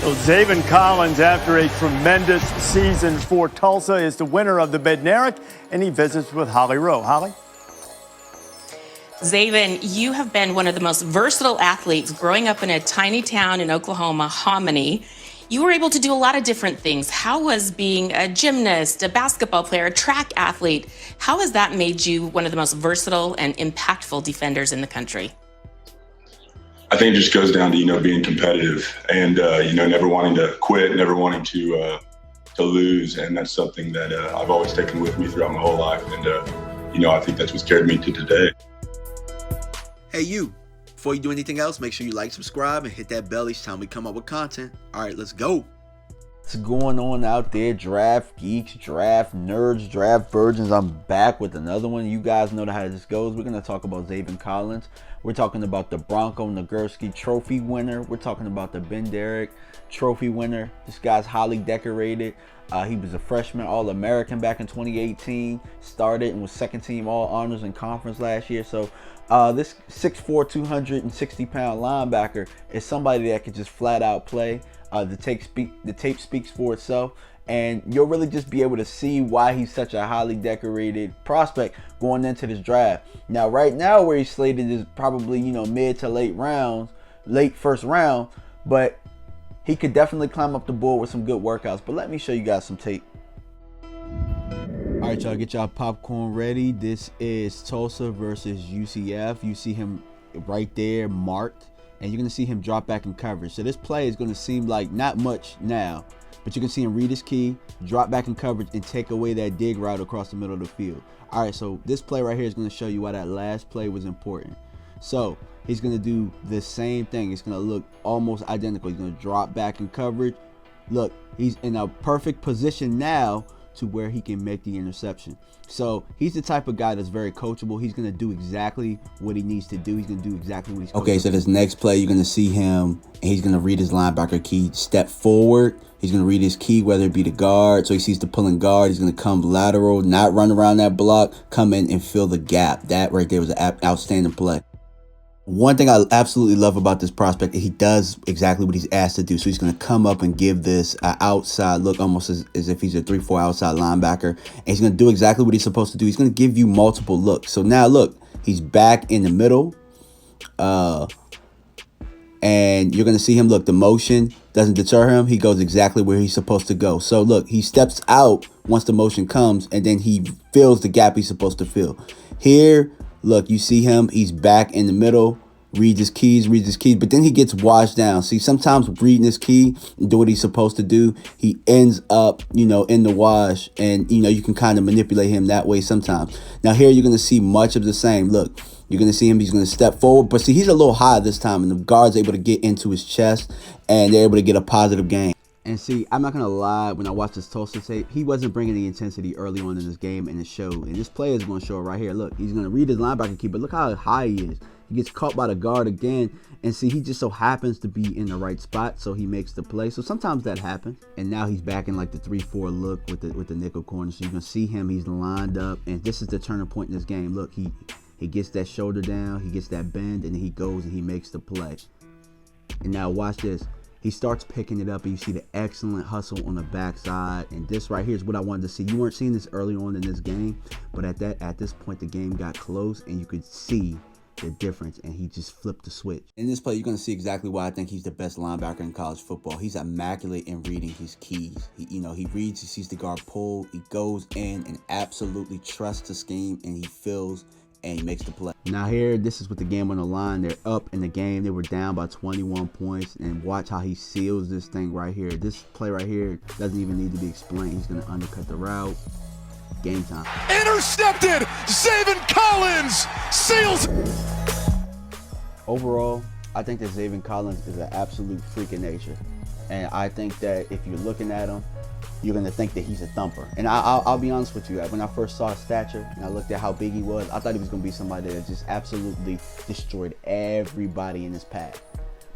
Well, Zaven Collins, after a tremendous season for Tulsa, is the winner of the Bednarik, and he visits with Holly Rowe. Holly? Zaven, you have been one of the most versatile athletes growing up in a tiny town in Oklahoma, Hominy. You were able to do a lot of different things. How was being a gymnast, a basketball player, a track athlete, how has that made you one of the most versatile and impactful defenders in the country? I think it just goes down to, being competitive and, never wanting to quit, never wanting to lose. And that's something that I've always taken with me throughout my whole life. And, I think that's what's carried me to today. Hey, you. Before you do anything else, make sure you like, subscribe, and hit that bell each time we come up with content. All right, let's go. What's going on out there, draft geeks, draft nerds, draft virgins? I'm back with another one. You guys know how this goes. We're going to talk about Zaven Collins. We're talking about the Bronco Nagurski trophy winner. We're talking about the Bednarik trophy winner. This guy's highly decorated. He was a freshman All-American back in 2018. Started and was second team All-Honors in conference last year. So this 6'4", 260-pound linebacker is somebody that could just flat out play. The tape speaks for itself, and you'll really just be able to see why he's such a highly decorated prospect going into this draft. Now, right now, where he's slated is probably mid to late first round, but he could definitely climb up the board with some good workouts. But let me show you guys some tape. All right, y'all, get y'all popcorn ready. This is Tulsa versus UCF. You see him right there marked, and you're going to see him drop back in coverage. So this play is going to seem like not much now, but you can see him read his key, drop back in coverage, and take away that dig route across the middle of the field. All right, so this play right here is going to show you why that last play was important. So he's going to do the same thing. It's going to look almost identical. He's going to drop back in coverage. Look, he's in a perfect position now to where he can make the interception. So he's the type of guy that's very coachable. He's going to do exactly what he needs to do. He's going to do exactly what he's Okay, so this next play, you're going to see him, and he's going to read his linebacker key, step forward. He's going to read his key, whether it be the guard. So he sees the pulling guard. He's going to come lateral, not run around that block, come in and fill the gap. That right there was an outstanding play. One thing I absolutely love about this prospect, he does exactly what he's asked to do. So he's going to come up and give this outside look, almost as if he's a 3-4 outside linebacker. And he's going to do exactly what he's supposed to do. He's going to give you multiple looks. So now look, he's back in the middle. And you're going to see him, look, the motion doesn't deter him. He goes exactly where he's supposed to go. So look, he steps out once the motion comes, and then he fills the gap he's supposed to fill. Here, look, you see him, he's back in the middle, reads his keys, but then he gets washed down. See, sometimes reading his key and do what he's supposed to do, he ends up, in the wash, and, you can kind of manipulate him that way sometimes. Now here, you're going to see much of the same. Look, you're going to see him, he's going to step forward, but see, he's a little high this time, and the guard's able to get into his chest, and they're able to get a positive gain. And see, I'm not going to lie, when I watched this Tulsa tape, he wasn't bringing the intensity early on in this game, and it showed. And this play is going to show it right here. Look, he's going to read his linebacker key, but look how high he is. He gets caught by the guard again, and see, he just so happens to be in the right spot, so he makes the play. So sometimes that happens. And now he's back in like the 3-4 look with the nickel corner. So you can see him, he's lined up, and this is the turning point in this game. Look, he gets that shoulder down, he gets that bend, and then he goes and he makes the play. And now watch this. He starts picking it up, and you see the excellent hustle on the backside. And this right here is what I wanted to see. You weren't seeing this early on in this game, but at this point, the game got close, and you could see the difference, and he just flipped the switch. In this play, you're going to see exactly why I think he's the best linebacker in college football. He's immaculate in reading his keys. He reads, he sees the guard pull, he goes in and absolutely trusts the scheme, and he fills and he makes the play. Now here, this is with the game on the line. They're up in the game. They were down by 21 points. And watch how he seals this thing right here. This play right here doesn't even need to be explained. He's going to undercut the route. Game time. Intercepted! Zaven Collins seals. Overall, I think that Zaven Collins is an absolute freak of nature. And I think that if you're looking at him, you're going to think that he's a thumper. And I'll be honest with you. When I first saw his stature and I looked at how big he was, I thought he was going to be somebody that just absolutely destroyed everybody in his path.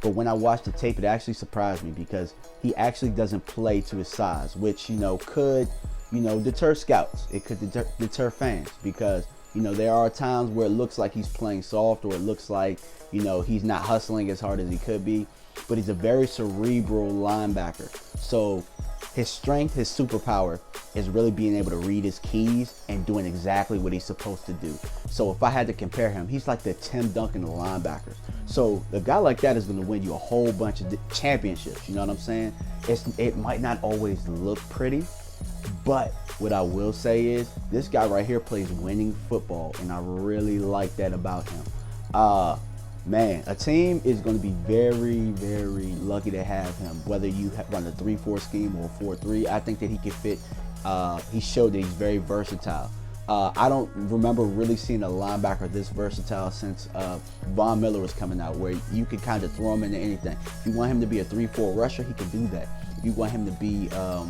But when I watched the tape, it actually surprised me because he actually doesn't play to his size, which, could, deter scouts. It could deter fans because, there are times where it looks like he's playing soft or it looks like, he's not hustling as hard as he could be. but he's a very cerebral linebacker. So his strength, his superpower, is really being able to read his keys and doing exactly what he's supposed to do. So if I had to compare him, he's like the Tim Duncan of linebackers. So a guy like that is going to win you a whole bunch of championships. You know what I'm saying? It might not always look pretty, but what I will say is this guy right here plays winning football, and I really like that about him. Man, a team is going to be very, very lucky to have him, whether you run a 3-4 scheme or a 4-3. I think that he can fit. He showed that he's very versatile. I don't remember really seeing a linebacker this versatile since Von Miller was coming out, where you could kind of throw him into anything. If you want him to be a 3-4 rusher, he can do that. If you want him to be a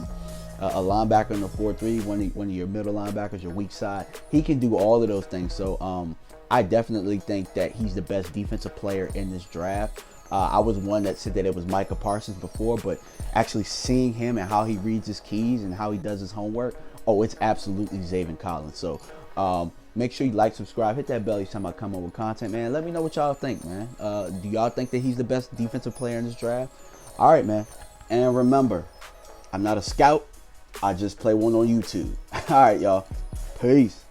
linebacker in the 4-3, one of your middle linebackers, your weak side, he can do all of those things. So I definitely think that he's the best defensive player in this draft. I was one that said that it was Micah Parsons before, but actually seeing him and how he reads his keys and how he does his homework, it's absolutely Zaven Collins. So make sure you like, subscribe, hit that bell each time I come up with content, man. Let me know what y'all think, man. Do y'all think that he's the best defensive player in this draft? All right, man. And remember, I'm not a scout. I just play one on YouTube. All right, y'all. Peace.